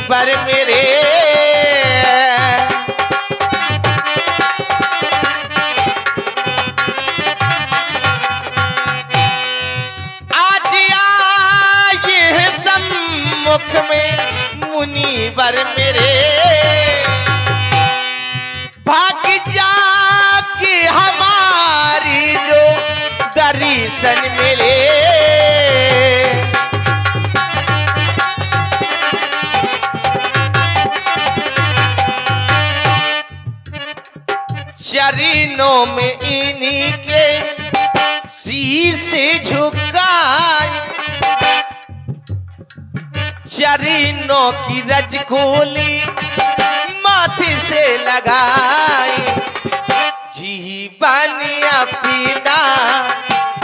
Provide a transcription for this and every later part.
बर मेरे। आज आए हैं सम्मुख में मुनि बर मेरे, भाग जाके हमारी जो दर्शन मिले। चरणों में इन्हीं के शीश झुकाए, चरणों की रज खोली माथे से लगाए। जीवन अपना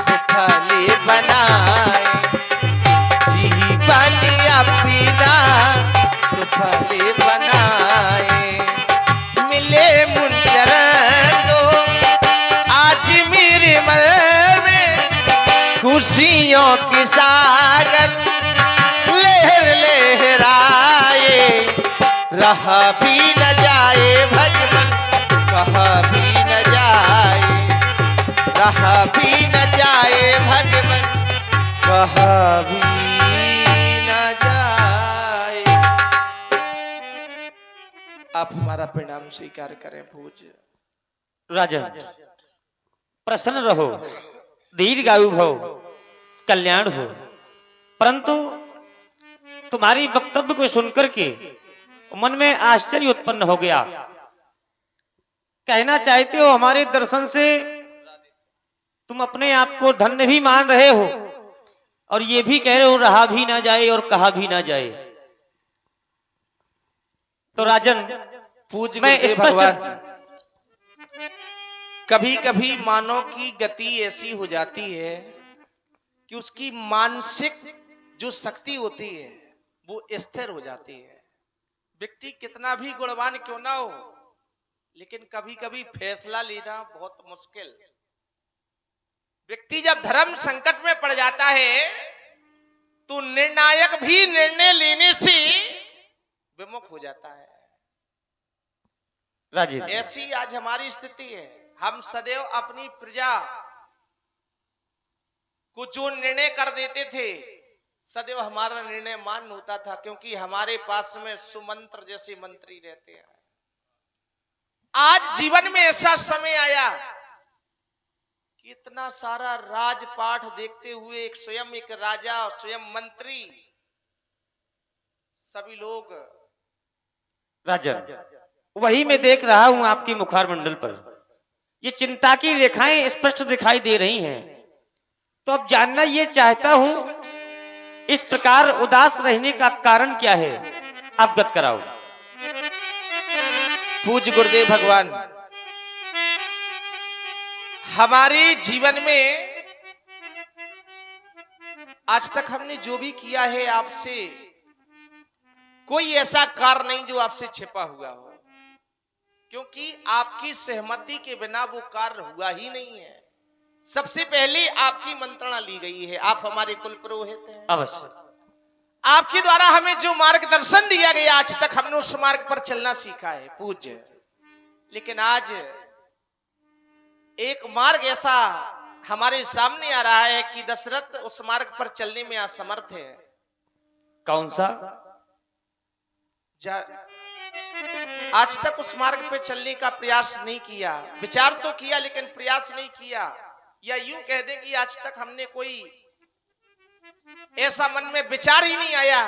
सुखले बनाए, जीवन अपना सुखले बनाए। मिले मुंचरण तो आज मेरे मन में खुशियों के सागर लहर लहराए। रहा भी न जाए भगवन कहा भी न जाए, रहा भी न जाए भगवन कहा भी न जाए। आप हमारा प्रणाम स्वीकार करें पूज्य। राजन प्रसन्न रहो, दीर्घायु भव, कल्याण हो। परंतु तुम्हारी वक्तव्य को सुनकर के मन में आश्चर्य उत्पन्न हो गया। कहना चाहते हो हमारे दर्शन से तुम अपने आप को धन्य भी मान रहे हो और ये भी कह रहे हो रहा भी ना जाए और कहा भी ना जाए। तो राजन पूज्य मैं स्पष्ट कभी कभी मानव की गति ऐसी हो जाती है कि उसकी मानसिक जो शक्ति होती है वो स्थिर हो जाती है। व्यक्ति कितना भी गुणवान क्यों ना हो, लेकिन कभी कभी फैसला लेना बहुत मुश्किल। व्यक्ति जब धर्म संकट में पड़ जाता है तो निर्णायक भी निर्णय लेने से विमुख हो जाता है। राजीव ऐसी आज हमारी स्थिति है। हम सदैव अपनी प्रजा को जो निर्णय कर देते थे सदैव हमारा निर्णय मान्य होता था, क्योंकि हमारे पास में सुमंत्र जैसे मंत्री रहते हैं। आज जीवन में ऐसा समय आया कि इतना सारा राजपाठ देखते हुए एक स्वयं एक राजा और स्वयं मंत्री सभी लोग राजन वही मैं देख रहा हूं आपके मुखार मंडल पर ये चिंता की रेखाएं स्पष्ट दिखाई दे रही हैं। तो अब जानना ये चाहता हूं इस प्रकार उदास रहने का कारण क्या है, अवगत कराओ। पूज्य गुरुदेव भगवान, हमारे जीवन में आज तक हमने जो भी किया है आपसे कोई ऐसा कार्य नहीं जो आपसे छिपा हुआ हो, क्योंकि आपकी सहमति के बिना वो कार्य हुआ ही नहीं है। सबसे पहले आपकी मंत्रणा ली गई है। आप हमारे कुल पुरोहित हैं। अवश्य आपके द्वारा हमें जो मार्गदर्शन दिया गया आज तक हमने उस मार्ग पर चलना सीखा है पूज्य। लेकिन आज एक मार्ग ऐसा हमारे सामने आ रहा है कि दशरथ उस मार्ग पर चलने में असमर्थ है। कौन सा? आज तक उस मार्ग पर चलने का प्रयास नहीं किया, विचार तो किया लेकिन प्रयास नहीं किया। या यूं कह दें कि आज तक हमने कोई ऐसा मन में विचार ही नहीं आया।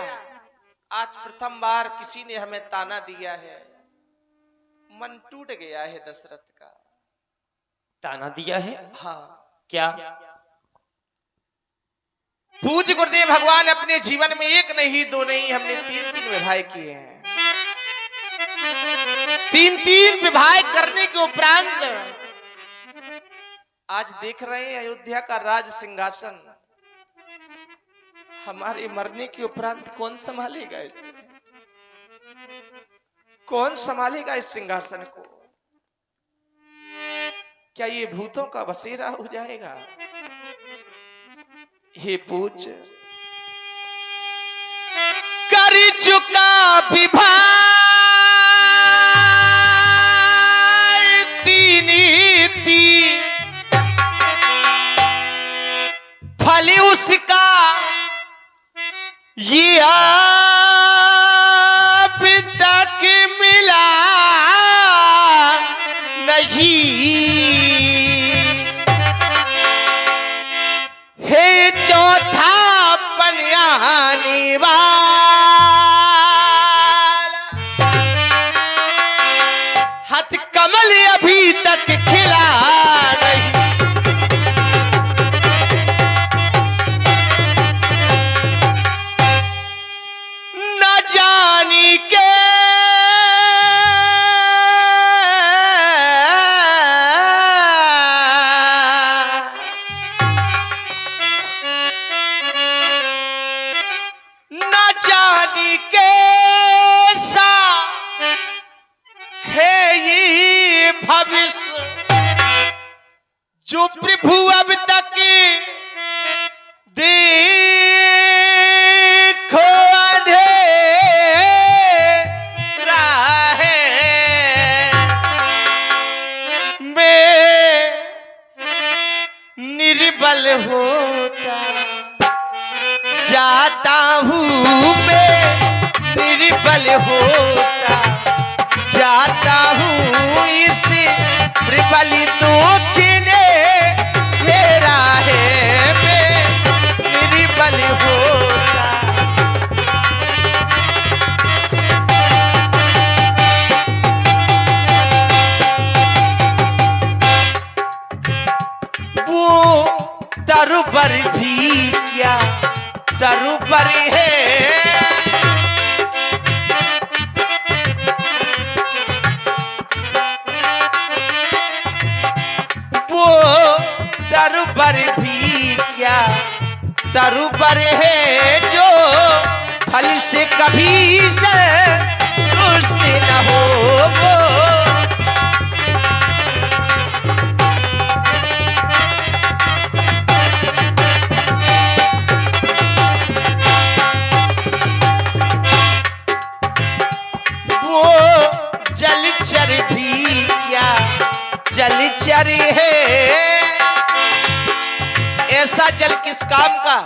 आज प्रथम बार किसी ने हमें ताना दिया है, मन टूट गया है दशरथ का। ताना दिया है? हाँ। क्या? पूज्य गुरुदेव भगवान, अपने जीवन में एक नहीं दो नहीं हमने तीन तीन विवाह किए हैं। तीन तीन विवाह करने के उपरांत आज देख रहे हैं अयोध्या का राज सिंहासन हमारे मरने के उपरांत कौन संभालेगा इसे? कौन संभालेगा इस सिंहासन को? क्या ये भूतों का बसेरा हो जाएगा? हे पूज्य, कर चुका विभाती नीति फल उसका ये अब तक मिला नहीं। हे चौथा पनियानी वाला हाथ कमल अभी तक खिला नहीं। न जानी के भविष्य जो प्रभु अब तक देखो अंधेरा है। मैं निर्बल होता जाता हूँ, मैं निर्बल होता जाता हूँ। इस प्रबल दुख ने घेरा है, मैं निर्बल होता। वो दरुबर भी क्या दरुबर है, दरुबर भी क्या दरुबर है जो फल से कभी संतुष्ट न हो। वो जलचर भी क्या जलचर है, ऐसा जल किस काम का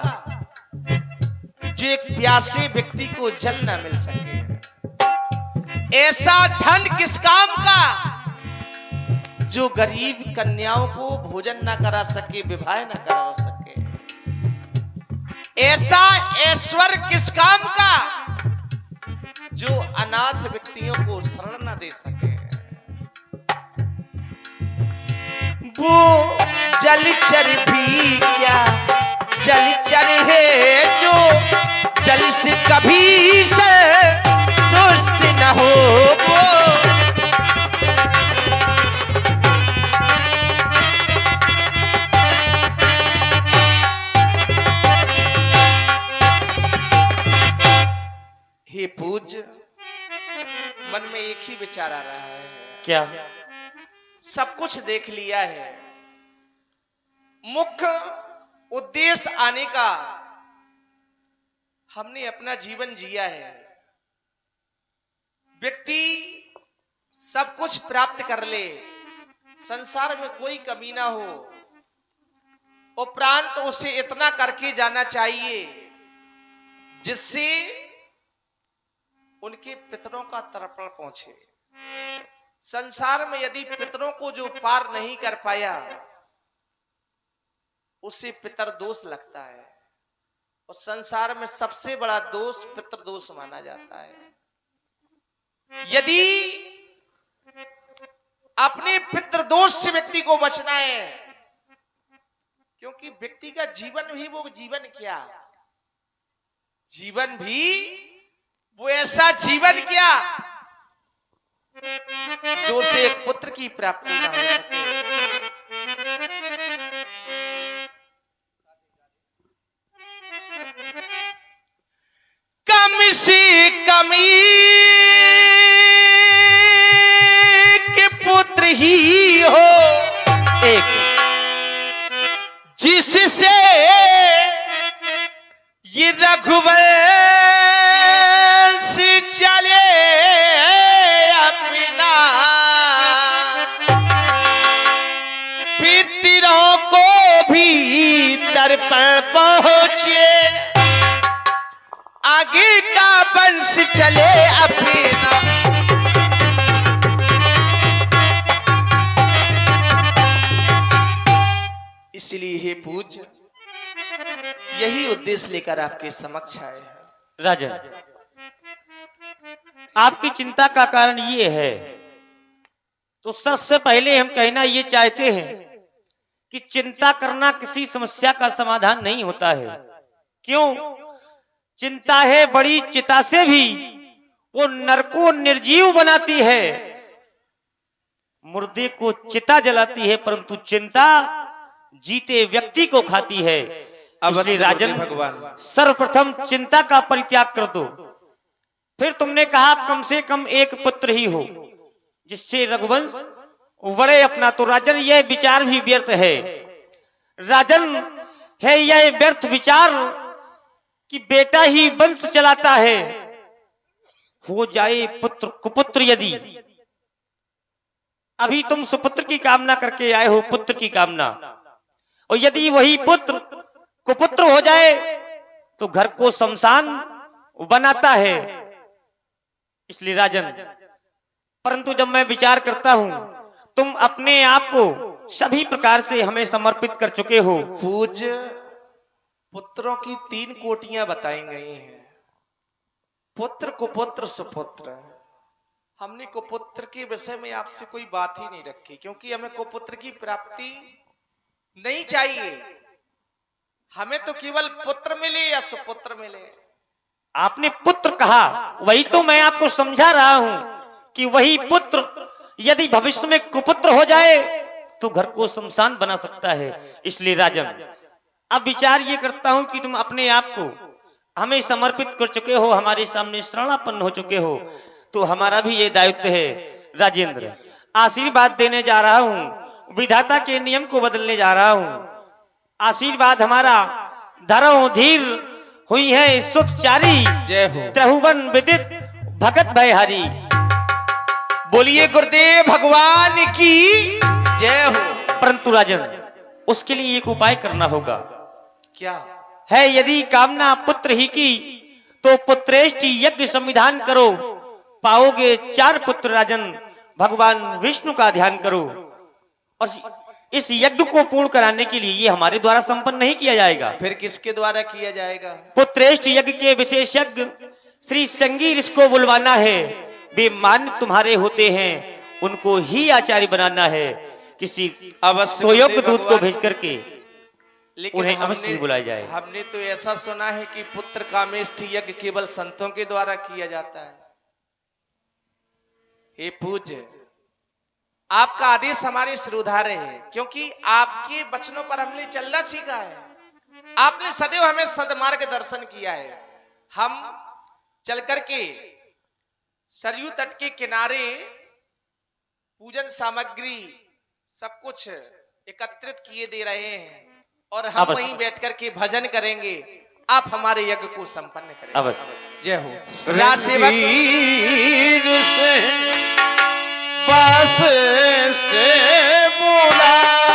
जो एक प्यासे व्यक्ति को जल न मिल सके। ऐसा धन किस काम का जो गरीब कन्याओं को भोजन न करा सके, विवाह न करा सके। ऐसा ऐश्वर्य किस काम का जो अनाथ व्यक्तियों को शरण न दे सके। वो जलचर भी क्या जलचर है जो जल से कभी संतुष्ट न हो। हे पूज्य, मन में एक ही विचार आ रहा है। क्या? सब कुछ देख लिया है, मुख्य उद्देश्य आने का हमने अपना जीवन जिया है। व्यक्ति सब कुछ प्राप्त कर ले, संसार में कोई कमी ना हो, उपरांत उसे इतना करके जाना चाहिए जिससे उनके पितरों का तर्पण पहुंचे। संसार में यदि पितरों को जो पार नहीं कर पाया उसे पितर दोष लगता है, और संसार में सबसे बड़ा दोष पितर दोष माना जाता है। यदि अपने पितर दोष से व्यक्ति को बचना है, क्योंकि व्यक्ति का जीवन भी वो जीवन क्या, जीवन भी वो ऐसा जीवन क्या जो से एक पुत्र की प्राप्ति ना हो सके। कम से कमी के पुत्र ही हो एक, जिससे ये रघुवर आगे का वंश चले अपना। इसलिए हे पूज्य, यही उद्देश्य लेकर आपके समक्ष आए हैं। राजन, आपकी चिंता का कारण ये है, तो सबसे पहले हम कहना ये चाहते हैं कि चिंता करना किसी समस्या का समाधान नहीं होता है। क्यों? चिंता है बड़ी चिता से भी वो नर को निर्जीव बनाती है, मुर्दे को चिता जलाती है, परंतु चिंता जीते व्यक्ति को खाती है। इसलिए राजन, भगवान, सर्वप्रथम चिंता का परित्याग कर दो। फिर तुमने कहा कम से कम एक पुत्र ही हो जिससे रघुवंश बढ़े अपना, तो राजन यह विचार भी व्यर्थ है। राजन है यह व्यर्थ विचार कि बेटा ही वंश चलाता है। हो जाए पुत्र कुपुत्र यदि, अभी तुम सुपुत्र की कामना करके आए हो, पुत्र की कामना, और यदि वही पुत्र कुपुत्र हो जाए तो घर को शमशान बनाता है। इसलिए राजन, परंतु जब मैं विचार करता हूं, तुम अपने आप को सभी प्रकार से हमें समर्पित कर चुके हो। पूज्य, पुत्रों की 3 कोटियां बताई गई हैं। पुत्र, कुपुत्र, सुपुत्र। हमने कुपुत्र के विषय में आपसे कोई बात ही नहीं रखी, क्योंकि हमें कुपुत्र की प्राप्ति नहीं चाहिए। हमें तो केवल पुत्र मिले या सुपुत्र मिले। आपने पुत्र कहा, वही तो मैं आपको समझा रहा हूं कि वही पुत्र यदि भविष्य में कुपुत्र हो जाए तो घर को शमशान बना सकता है। इसलिए राजन, अब विचार ये करता हूं कि तुम अपने आप को हमें समर्पित कर चुके हो, हमारे सामने शरणापन्न हो चुके हो, तो हमारा भी ये दायित्व है। राजेंद्र, आशीर्वाद देने जा रहा हूं, विधाता के नियम को बदलने जा रहा हूं। आशीर्वाद हमारा धरो धीर हुई है सुखचारी, जय हो। त्रिभुवन विदित भगत भयहारी। बोलिए गुरुदेव भगवान की जय हो। परंतु राजन, उसके लिए एक उपाय करना होगा। क्या है? यदि कामना पुत्र ही की तो पुत्रेष्टि यज्ञ संविधान करो, पाओगे 4 पुत्र। राजन, भगवान विष्णु का ध्यान करो, और इस यज्ञ को पूर्ण कराने के लिए ये हमारे द्वारा संपन्न नहीं किया जाएगा। फिर किसके द्वारा किया जाएगा? पुत्रेष्ट यज्ञ के विशेषज्ञ श्री संगी ऋषि को बुलवाना है। वे मान्य तुम्हारे होते हैं, उनको ही आचार्य बनाना है। किसी अवश्य स्वयोग्य दूत को भेज करके लेकिन उन्हें अवश्य बुलाया जाए। हमने तो ऐसा सुना है कि पुत्र कामेष्टि यज्ञ केवल संतों के द्वारा किया जाता है। हे पूज्य, आपका आदेश हमारे सिरोधार्य है, क्योंकि आपके वचनों पर हमने चलना सीखा है। आपने सदैव हमें सदमार्ग दर्शन किया है। हम चल करके सरयू तट के किनारे पूजन सामग्री सब कुछ एकत्रित किए दे रहे हैं, और हम अवश्य। वहीं बैठ करके भजन करेंगे। आप हमारे यज्ञ को संपन्न करें। अवश्य। जय हो। राज सेवक से बस से बुलावा,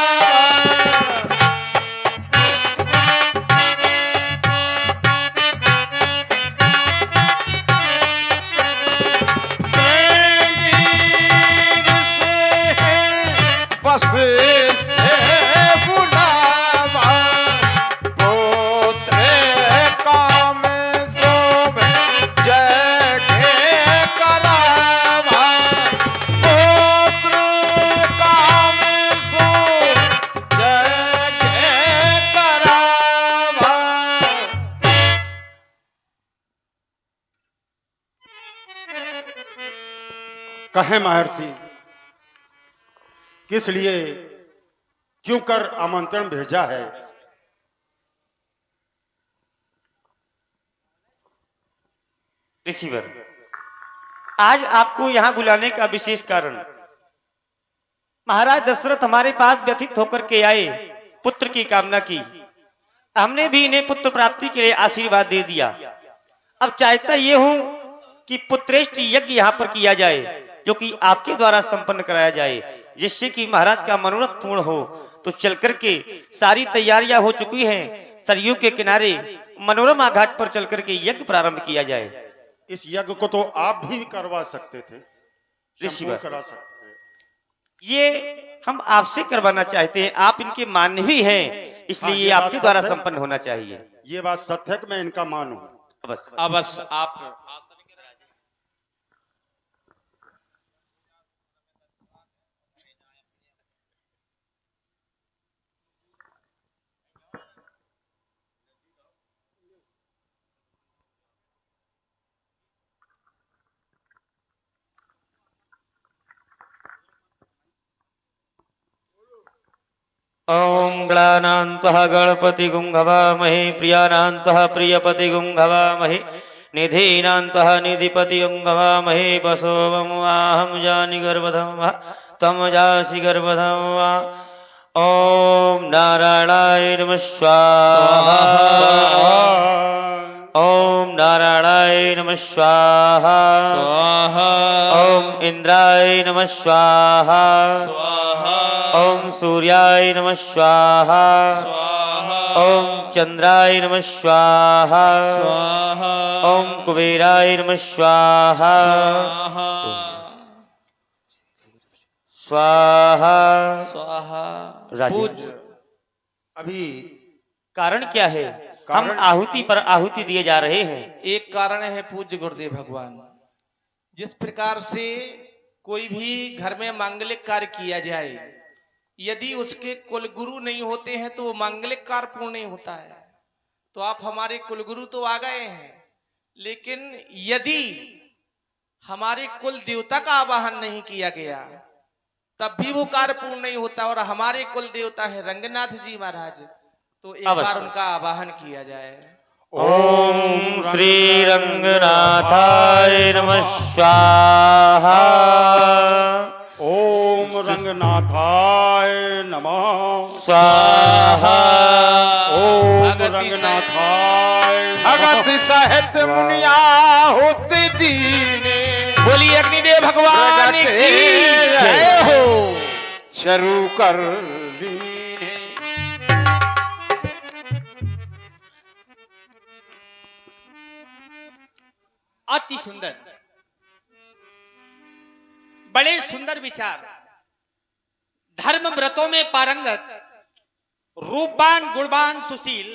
बस बुलावा, पुत्र काम सोम जय के करावा, पुत्र काम सोम जय के करावा। कहें महर्षि, किस लिए क्यों कर आमंत्रण भेजा है? ऋषिवर, आज आपको यहाँ बुलाने का विशेष कारण, महाराज दशरथ हमारे पास व्यथित होकर के आए, पुत्र की कामना की। हमने भी इन्हें पुत्र प्राप्ति के लिए आशीर्वाद दे दिया। अब चाहता ये हूं कि पुत्रेष्ट यज्ञ यहाँ पर किया जाए, जो कि आपके द्वारा संपन्न कराया जाए, जिससे कि महाराज का मनोरथ पूर्ण हो। तो चल करके सारी तैयारियां हो चुकी हैं। सरयू के किनारे मनोरमा घाट पर चल करके यज्ञ प्रारंभ किया जाए। इस यज्ञ को तो आप भी करवा सकते थे, ऋषि संपूर्ण बात। करा सकते थे। ये हम आपसे करवाना चाहते हैं, आप इनके मानवी हैं, इसलिए हाँ, ये ये बात आपके द्वारा सत्य है। संपन्न होना चाहिए। ये बात सत्य है कि मैं इनका मानूं। बस अवश्य आप ओम गणानान्तः गणपति गुंहवामहे प्रियानान्तः प्रियपति गुंहवामहे निधीनान्तः निधिपति गुंहवामहे वसोवमुवाहं जानि गर्भधं वा तम जासि गर्भधं वा। ओम नारायणाय नमः स्वाहा। ओम नारायणाय नमः स्वाहा। ओम इंद्राय नमः स्वाहा। ओम सूर्याय नमः स्वाहा। ओम चंद्राय नमः स्वाहा। ओम कुबेराय नमः स्वाहा। स्वाहा स्वाहा। राजेंद्र, अभी कारण क्या है? हम कारण- आहुति पर आहुति दिए जा रहे हैं। एक कारण है पूज्य गुरुदेव भगवान, जिस प्रकार से कोई भी घर में मांगलिक कार्य किया जाए, यदि उसके कुलगुरु नहीं होते हैं तो वो मांगलिक कार्य पूर्ण नहीं होता है। तो आप हमारे कुलगुरु तो आ गए हैं, लेकिन यदि हमारे कुल देवता का आवाहन नहीं किया गया तब भी वो कार्य पूर्ण नहीं होता। और हमारे कुल देवता है रंगनाथ जी महाराज, तो एक अवश्य। बार उनका आवाहन किया जाए। ओम श्री रंगनाथाय नमः स्वाहा। ओम रंगनाथाय नमः स्वाहा। ओम भगति रंगनाथाय भगत सहित मुनिया होते दीने बोली अग्निदेव भगवान की जय हो। शुरू कर लीने। अति सुंदर, बड़े सुंदर विचार, धर्म व्रतों में पारंगत, रूपवान गुणवान सुशील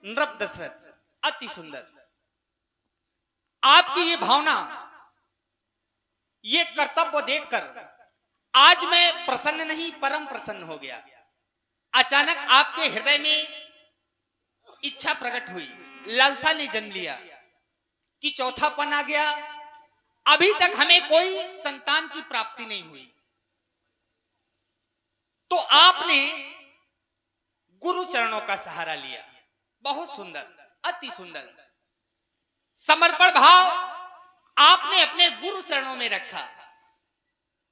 नृप दशरथ, अति सुंदर। आपकी ये भावना, ये कर्तव्य देखकर आज मैं प्रसन्न नहीं परम प्रसन्न हो गया। अचानक आपके हृदय में इच्छा प्रकट हुई, लालसा ने जन्म लिया कि चौथापन आ गया, अभी तक हमें कोई संतान की प्राप्ति नहीं हुई। तो आपने गुरु चरणों का सहारा लिया। बहुत सुंदर, अति सुंदर। समर्पण भाव आपने अपने गुरु चरणों में रखा।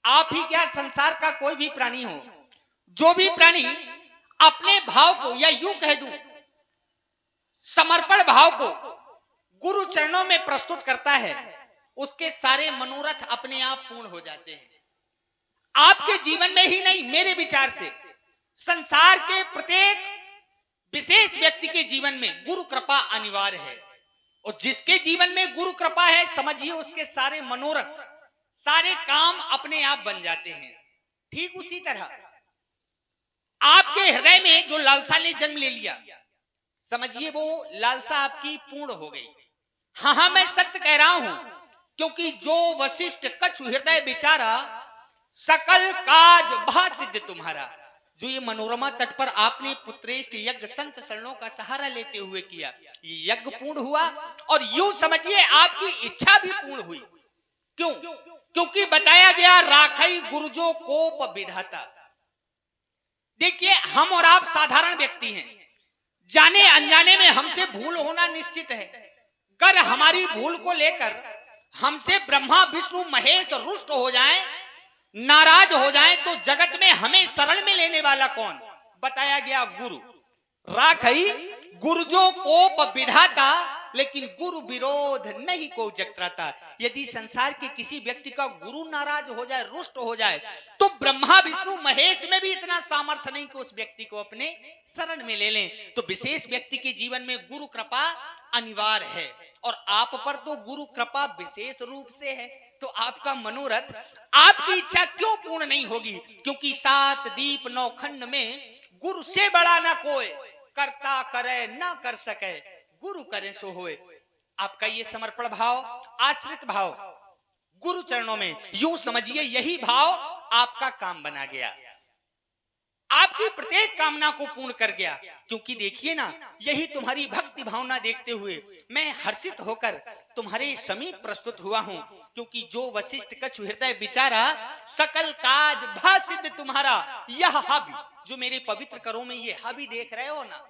आप ही क्या, संसार का कोई भी प्राणी हो, जो भी प्राणी अपने भाव को, या यूं कह दूं समर्पण भाव को गुरु चरणों में प्रस्तुत करता है, उसके सारे मनोरथ अपने आप पूर्ण हो जाते हैं। आपके जीवन में ही नहीं, मेरे विचार से संसार के प्रत्येक विशेष व्यक्ति के जीवन में गुरु कृपा अनिवार्य है। और जिसके जीवन में गुरु कृपा है, समझिए उसके सारे मनोरथ, सारे काम अपने आप बन जाते हैं। ठीक उसी तरह आपके हृदय में जो लालसा ने जन्म ले लिया, समझिए वो लालसा आपकी पूर्ण हो गई। हाँ, मैं सत्य कह रहा हूं, क्योंकि जो वशिष्ठ कछु हृदय विचारा, सकल काज भा सिद्ध तुम्हारा। जो ये मनोरमा तट पर आपने पुत्रेष्ठ यज्ञ संत शरणों का सहारा लेते हुए किया, ये यज्ञ पूर्ण हुआ। और यूं समझिए आपकी इच्छा भी पूर्ण हुई। क्यों? क्योंकि बताया गया राखई गुरुजो कोप विधाता। देखिए, हम और आप साधारण व्यक्ति हैं, जाने अनजाने में हमसे भूल होना निश्चित है। अगर हमारी भूल को लेकर हमसे ब्रह्मा विष्णु महेश रुष्ट हो जाएं, नाराज हो जाएं, तो जगत में हमें शरण में लेने वाला कौन? बताया गया गुरु। राखई गुरुजो कोप विधाता लेकिन गुरु विरोध नहीं को जगत्राता। यदि संसार के किसी व्यक्ति का गुरु नाराज हो जाए, रुष्ट हो जाए, तो ब्रह्मा विष्णु महेश में भी इतना सामर्थ्य नहीं कि उस व्यक्ति को अपने शरण में ले लें। तो विशेष व्यक्ति के जीवन में गुरु कृपा अनिवार्य है, और आप पर तो गुरु कृपा विशेष रूप से है। तो आपका मनोरथ, आपकी इच्छा क्यों पूर्ण नहीं होगी? क्योंकि 7 दीप 9 खंड में गुरु से बड़ा ना कोई, करता करे ना कर सके, गुरु करे सो होए। आपका ये समर्पण भाव, आश्रित भाव गुरु चरणों में, यूं समझिए यही भाव आपका काम बना गया, आपकी प्रत्येक कामना को पूर्ण कर गया। क्योंकि देखिए ना, यही तुम्हारी भक्ति भावना देखते हुए मैं हर्षित होकर तुम्हारे समीप प्रस्तुत हुआ हूं। क्योंकि जो वशिष्ठ कछु हृदय विचारा, सकल काज भासिद्ध तुम्हारा। यह हबि, जो मेरे पवित्र करों में ये हबि देख रहे हो ना,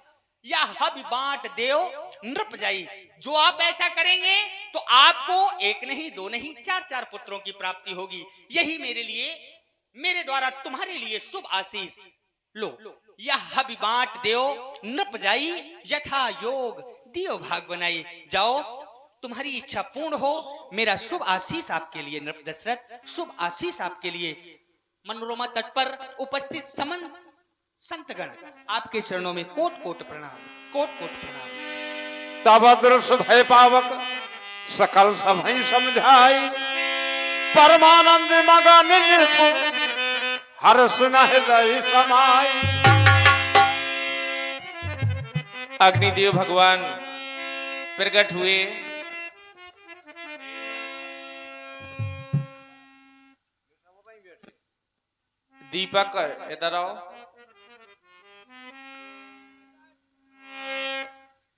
यह हबि बांट देव नृप जाई। जो आप ऐसा करेंगे तो आपको एक नहीं, दो नहीं, 4 पुत्रों की प्राप्ति होगी। यही मेरे लिए, मेरे द्वारा तुम्हारे लिए शुभ आशीष लो। यह हबि बांट देव नृप जाई, यथा योग दियो भाग बनाई। जाओ, तुम्हारी इच्छा पूर्ण हो। मेरा शुभ आशीष आपके लिए नृप दशरथ, शुभ आशीष आपके लिए। मनोरमा तट पर उपस्थित समन संतगण, आपके चरणों में कोट कोट प्रणाम, कोट कोट प्रणाम। तब दृश्य भय पावक सकल सभई समझाई, परमानंद मगन निर्भय हर्ष न हृदय समाई। अग्निदेव भगवान प्रकट हुए। दीपक इधर आओ।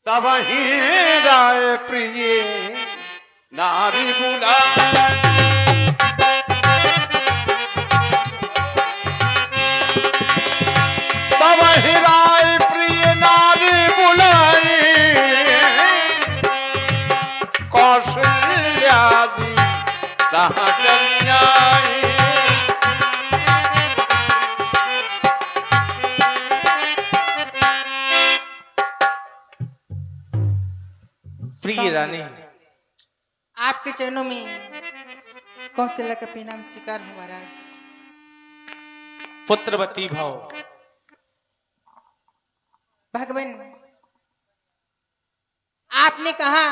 तब ही राय प्रिय नारी बुला, तब ही राय प्रिय नारी बुलाई, कौशल्यादि तहाँ कन्याई। प्रिय रानी, आपके चरणों में कौशल्या का परिणाम स्वीकार हो महाराज। पुत्रवती भाव। भगवान, आपने कहा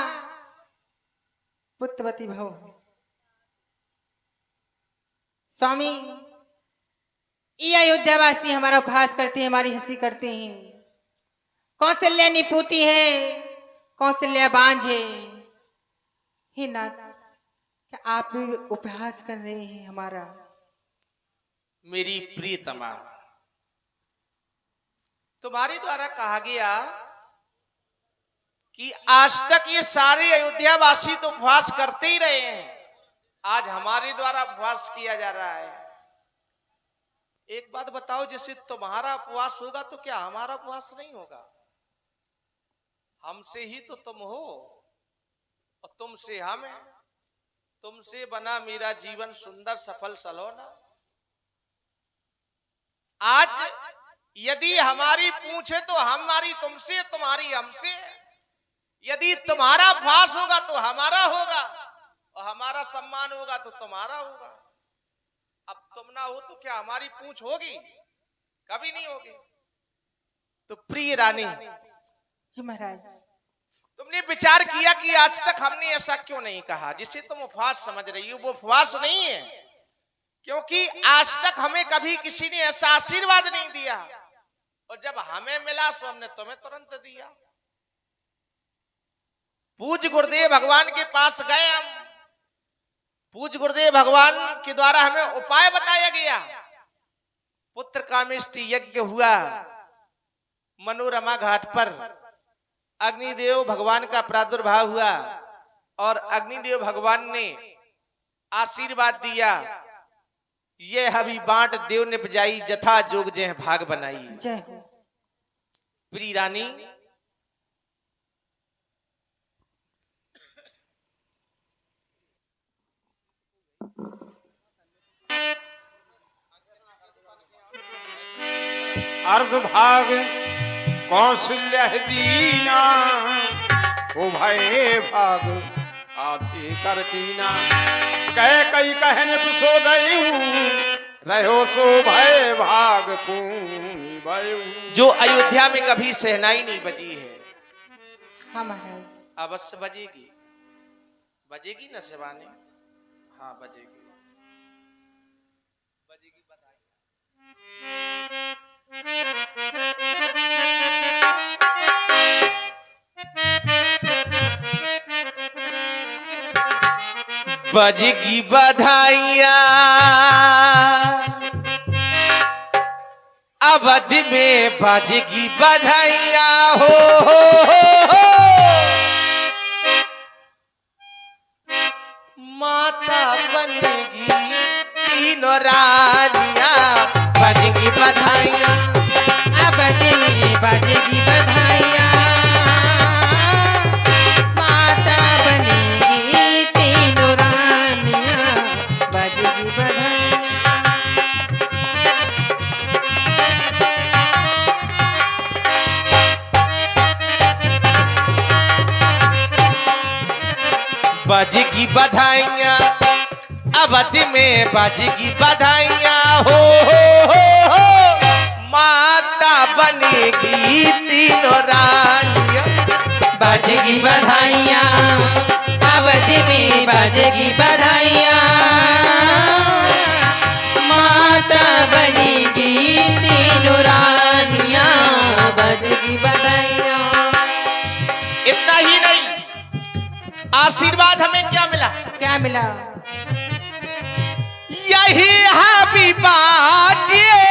पुत्रवती भाव। स्वामी, ये अयोध्यावासी हमारा उपहास करते हैं, हमारी हंसी करते हैं। कौशल्या निपुती है, कौशल्या बांझ है। हे नाथ, क्या आप भी उपहास कर रहे हैं हमारा? मेरी प्रियतमा, तुम्हारे द्वारा कहा गया कि आज तक ये सारे अयोध्यावासी तो उपवास करते ही रहे हैं, आज हमारे द्वारा उपवास किया जा रहा है। एक बात बताओ, जैसे तुम्हारा उपवास होगा तो क्या हमारा उपवास नहीं होगा? हमसे ही तो तुम हो और तुमसे हम हैं। तुमसे बना मेरा जीवन सुंदर सफल सलोना। आज यदि हमारी पूछ है तो हमारी तुमसे, तुम्हारी हमसे। यदि तुम्हारा उपवास होगा तो हमारा होगा, और हमारा सम्मान होगा तो तुम्हारा होगा। अब तुम ना हो तो क्या हमारी पूछ होगी? कभी नहीं होगी। तो प्रिय रानी जी महाराज, तुमने विचार किया कि आज तक हमने ऐसा क्यों नहीं कहा? जिसे तुम उपवास समझ रही हो वो उपवास नहीं है, क्योंकि आज तक हमें कभी किसी ने ऐसा आशीर्वाद नहीं दिया, और जब हमें मिला तो हमने तुम्हें तुरंत दिया। पूज्य गुरुदेव भगवान के पास गए हम, पूज्य गुरुदेव भगवान के द्वारा हमें उपाय बताया गया। पुत्र कामेष्टि यज्ञ हुआ मनोरमा घाट पर। अग्निदेव भगवान का प्रादुर्भाव हुआ और अग्निदेव भगवान ने आशीर्वाद दिया, ये हबि बांट देव निपजाई, जथा जोग जय भाग बनाई। जय हो। प्रिय रानी, अर्ध भाग कौशल्या दीना, शोभे भाग आते कर कीना कह कई कहने तू सो गई रहो शोभे भाग पूनी बयू। जो अयोध्या में कभी शहनाई नहीं बजी है, हाँ महाराज। अवश्य बजेगी, बजेगी न शिवानी? हाँ बजेगी, बजेगी। बजेगी बधाइया अवध में, बजेगी बधाइया हो। माता बनेगी तीनों रानियां, बजेगी बधाइयां अवध में बजेगी बधाइयाँ, माता बनेगी तीनों रानियाँ, बजेगी बधाइयाँ। बजेगी बधाइयां अवध में, बजेगी बधाइयां हो। माता बनेगी तीनों रानियां, बजेगी बधाइयाँ अवध में, बजेगी बधाइयाँ, माता बनेगी तीनों रानियाँ, बजेगी बधाइयाँ। इतना ही नहीं, आशीर्वाद हमें क्या मिला? क्या मिला? यही हबी बात ये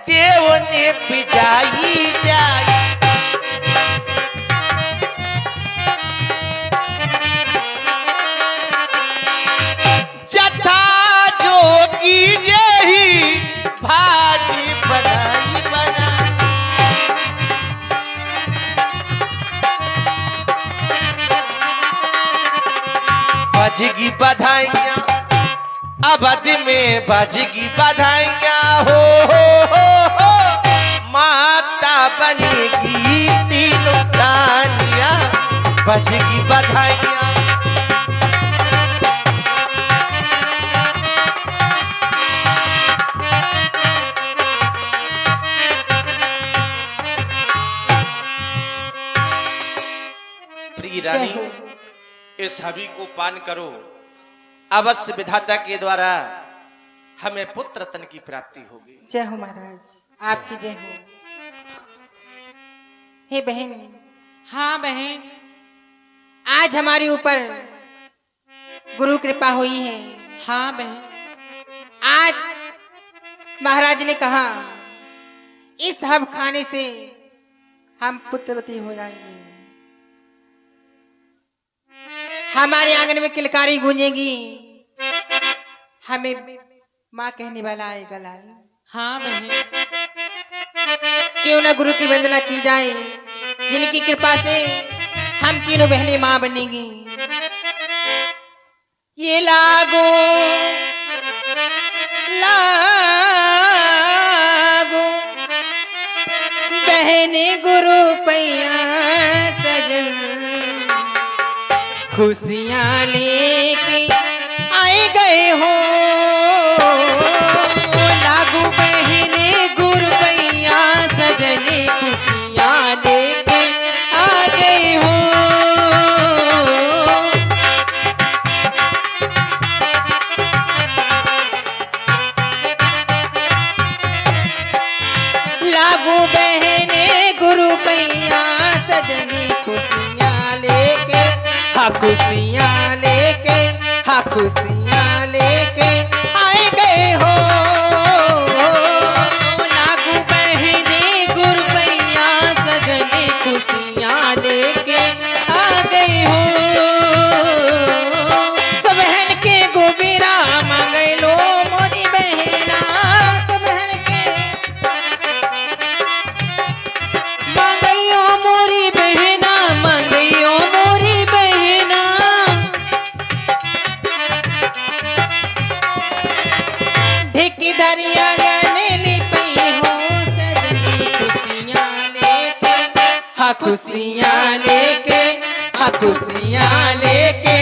देव ने बिजाई जाई। जथा जोगी यही भागी बनाई बनाई। बजेगी बधाइयां अवध में, बजेगी बधाइयां हो। माता बनेगी तीनों रानियां, बजेगी बधाइयां। प्रिय रानी, इस हबी को पान करो, अवश्य विधाता के द्वारा हमें पुत्र रत्न की प्राप्ति होगी। जय हो महाराज, आपकी जय हो। हे बहन। हाँ बहन, आज हमारे ऊपर गुरु कृपा हुई है। हाँ बहन, आज महाराज ने कहा इस हब खाने से हम पुत्रवती हो जाएंगे। हमारे आंगन में किलकारी गूंजेगी, हमें माँ कहने वाला आएगा लाल। हाँ बहन, क्यों ना गुरु की वंदना की जाए, जिनकी कृपा से हम तीनों बहनें माँ बनेंगी। ये लागो लागो बहने गुरु पैया सजन, खुशियाँ लेके आए गए हो। लागू बहने गुरु पैया सजने, खुशियाँ लेके आ गए हो। लागू बहने गुरु पैया सजने, खुशियाँ लेके, हाँ खुशियाँ लेके, हाँ खुशियाँ लेके आए गए हो। लागू बहने गुरु पैया सजने, खुशियाँ लेके आ गए हो। तो बहन के गोबीरा मांगे लो मोरी बहना, तो बहन के मांगइयो मोरी बहना, मांगइयो मोरी बहना। ढेकी दरिया गाने लिपई हो सजनी, खुशियाँ लेके, हाँ खुशियाँ लेके खुशियाँ लेके